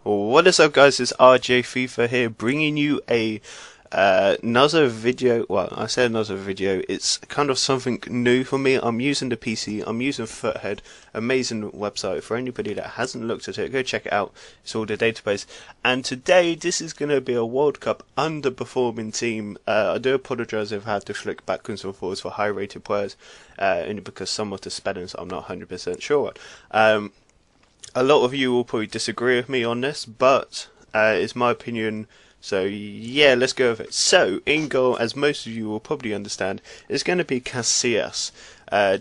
What is up, guys? It's RJ FIFA here, bringing you another video. Well, I said another video. It's kind of something new for me. I'm using the PC. I'm using Foothead, amazing website. For anybody that hasn't looked at it, go check it out. It's all the database. And today, this is going to be a World Cup underperforming team. I do apologise if I had to flick backwards and forwards for high-rated players, only because some of the spellings I'm not 100% sure on. A lot of you will probably disagree with me on this, but it's my opinion. So yeah, let's go with it. So in goal, as most of you will probably understand, is going to be Casillas.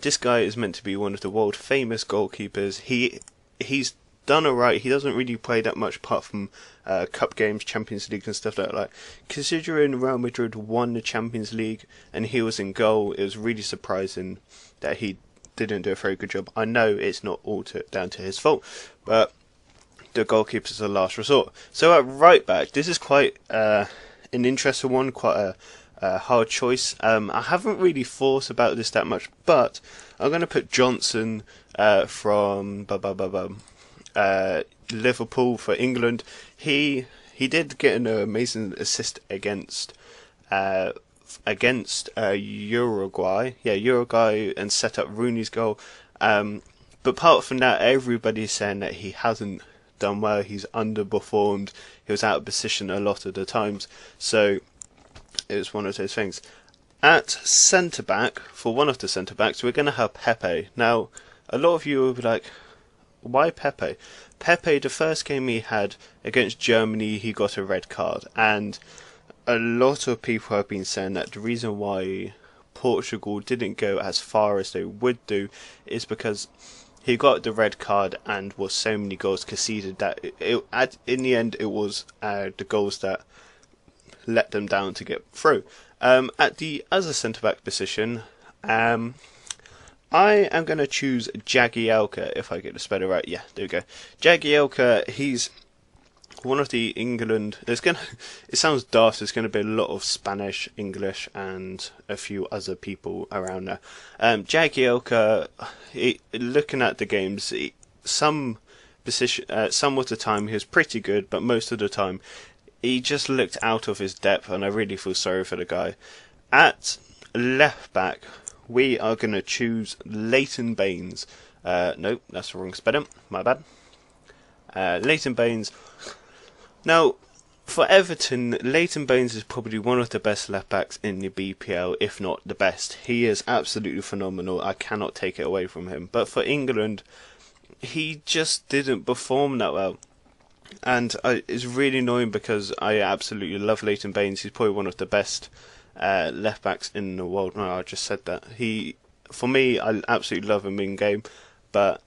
This guy is meant to be one of the world famous goalkeepers. He's done alright. He doesn't really play that much apart from cup games, Champions League and stuff like that. Considering Real Madrid won the Champions League and he was in goal, it was really surprising that he didn't do a very good job. I know it's not all down to his fault, but the goalkeeper's a last resort. So at right back, this is quite an interesting one, quite a hard choice. I haven't really thought about this that much, but I'm going to put Johnson from Liverpool for England. He did get an amazing assist against Uruguay. Yeah, Uruguay, and set up Rooney's goal. But apart from that, everybody's saying that he hasn't done well. He's underperformed. He was out of position a lot of the times. So it was one of those things. At centre back, for one of the centre backs, we're going to have Pepe. Now, a lot of you will be like, why Pepe? Pepe, the first game he had against Germany, he got a red card, and a lot of people have been saying that the reason why Portugal didn't go as far as they would do is because he got the red card and was so many goals conceded that in the end it was the goals that let them down to get through. At the other centre-back position, I am going to choose Jagielka, if I get the spelling right. Yeah, there we go. Jagielka, he's one of the England. It sounds daft. There's going to be a lot of Spanish, English, and a few other people around there. Jagielka, looking at the games, some of the time he was pretty good, but most of the time he just looked out of his depth, and I really feel sorry for the guy. At left back, we are going to choose Leighton Baines. Nope, that's the wrong spelling. My bad. Leighton Baines. Now, for Everton, Leighton Baines is probably one of the best left backs in the BPL, if not the best. He is absolutely phenomenal. I cannot take it away from him. But for England, he just didn't perform that well. And it's really annoying because I absolutely love Leighton Baines. He's probably one of the best left backs in the world. No, I just said that. For me, I absolutely love him in game,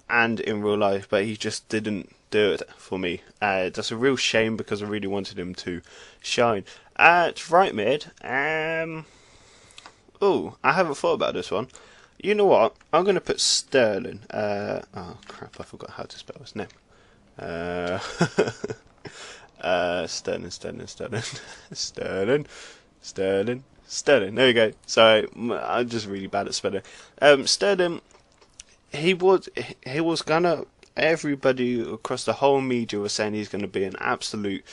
and in real life, but he just didn't do it for me. That's a real shame because I really wanted him to shine. At right mid, I haven't thought about this one. You know what? I'm going to put Sterling. Oh crap! I forgot how to spell his name. Sterling. There we go. Sorry, I'm just really bad at spelling. Sterling. He was gonna. Everybody across the whole media was saying he's going to be an absolute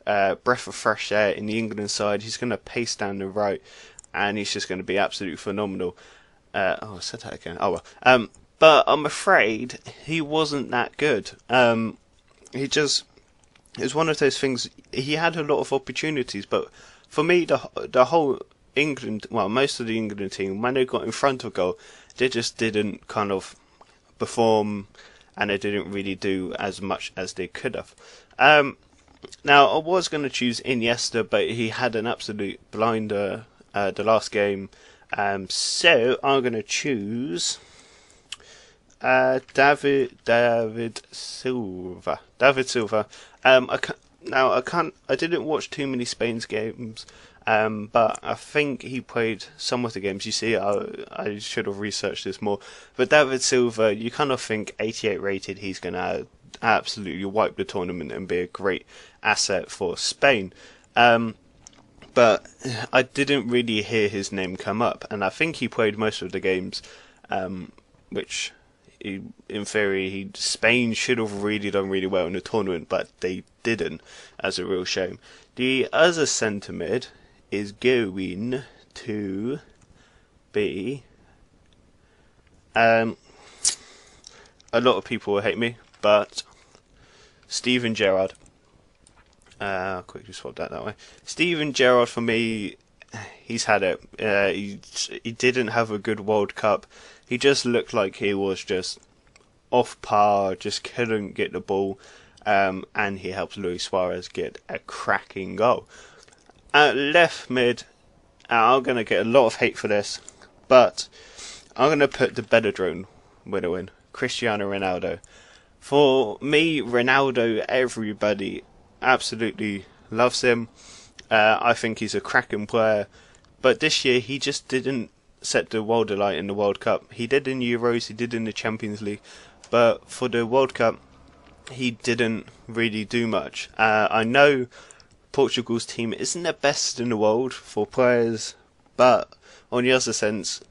breath of fresh air in the England side. He's going to pace down the right, and he's just going to be absolutely phenomenal. I said that again. Oh well. But I'm afraid he wasn't that good. It was one of those things. He had a lot of opportunities, but for me, the whole England, well, most of the England team, when they got in front of goal, they just didn't kind of perform, and they didn't really do as much as they could have. Now, I was going to choose Iniesta, but he had an absolute blinder the last game. So I'm going to choose David Silva. I didn't watch too many Spain's games, but I think he played some of the games. You see, I should have researched this more. But David Silva, you kind of think 88 rated, he's going to absolutely wipe the tournament and be a great asset for Spain. But I didn't really hear his name come up, and I think he played most of the games, which in theory, Spain should have really done really well in the tournament, but they didn't, as a real shame. The other centre mid is going to be a lot of people will hate me, but Steven Gerrard. I'll quickly swap that way. Steven Gerrard, for me, he's had it. He didn't have a good World Cup. He just looked like he was just off par, just couldn't get the ball, and he helped Luis Suarez get a cracking goal. At left mid, I'm going to get a lot of hate for this, but I'm going to put the Belladrone winner in, Cristiano Ronaldo. For me, Ronaldo, everybody absolutely loves him. I think he's a cracking player, but this year he just didn't set the world alight in the World Cup. He did in Euros, he did in the Champions League, but for the World Cup, he didn't really do much. I know Portugal's team isn't the best in the world for players, but on the other sense,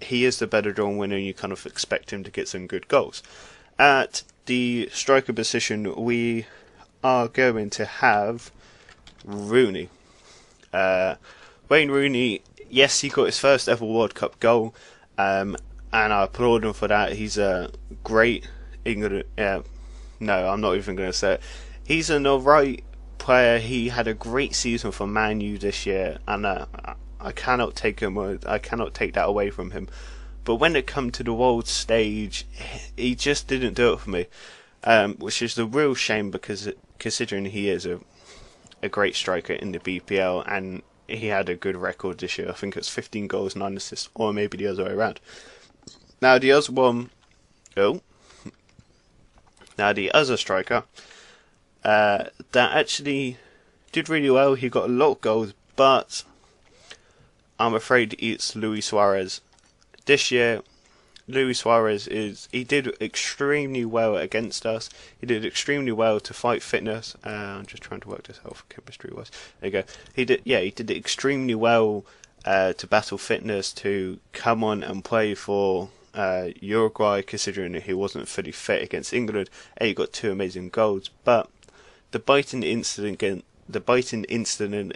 he is the better drawn winner, and you kind of expect him to get some good goals. At the striker position, we are going to have Rooney. Wayne Rooney, yes, he got his first ever World Cup goal, and I applaud him for that. He's a great England. No, I'm not even going to say it. He's an alright player. He had a great season for Man U this year, and I cannot take that away from him. But when it come to the world stage, he just didn't do it for me, which is the real shame, because considering he is a great striker in the BPL, and he had a good record this year. I think it's 15 goals, 9 assists, or maybe the other way around. Now the other striker that actually did really well, he got a lot of goals, but I'm afraid it's Luis Suarez. This year, Luis Suarez he did extremely well against us. He did extremely well to fight fitness. I'm just trying to work this out for chemistry wise. There you go. He did extremely well to battle fitness, to come on and play for Uruguay, considering that he wasn't fully fit against England. And he got 2 amazing goals. But the biting incident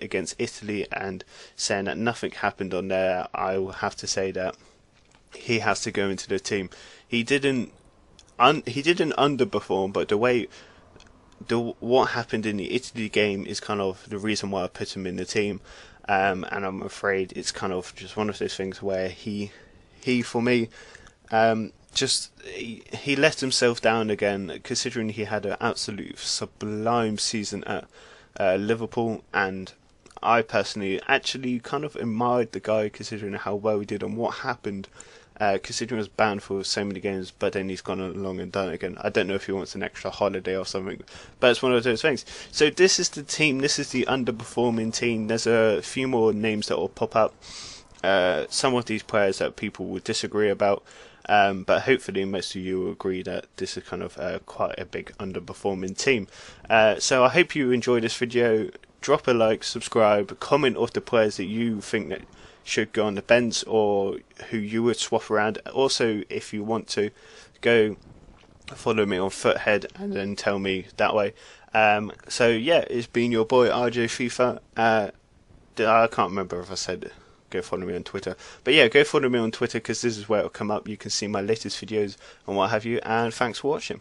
against Italy, and saying that nothing happened on there, I will have to say that he has to go into the team. He didn't underperform, but what happened in the Italy game is kind of the reason why I put him in the team. And I'm afraid it's kind of just one of those things where he for me, he let himself down again, considering he had an absolute sublime season at Liverpool, and I personally actually kind of admired the guy, considering how well he did and what happened, considering he was banned for so many games, but then he's gone along and done it again. I don't know if he wants an extra holiday or something, but it's one of those things. So this is the team, this is the underperforming team. There's a few more names that will pop up, some of these players that people will disagree about, but hopefully most of you will agree that this is kind of quite a big underperforming team. So I hope you enjoyed this video. Drop a like, subscribe, comment of the players that you think that should go on the bench, or who you would swap around. Also, if you want to, go follow me on Foothead and then tell me that way. So yeah, it's been your boy RJ FIFA. I can't remember if I said go follow me on Twitter, but yeah, go follow me on Twitter, because this is where it'll come up. You can see my latest videos and what have you, and thanks for watching.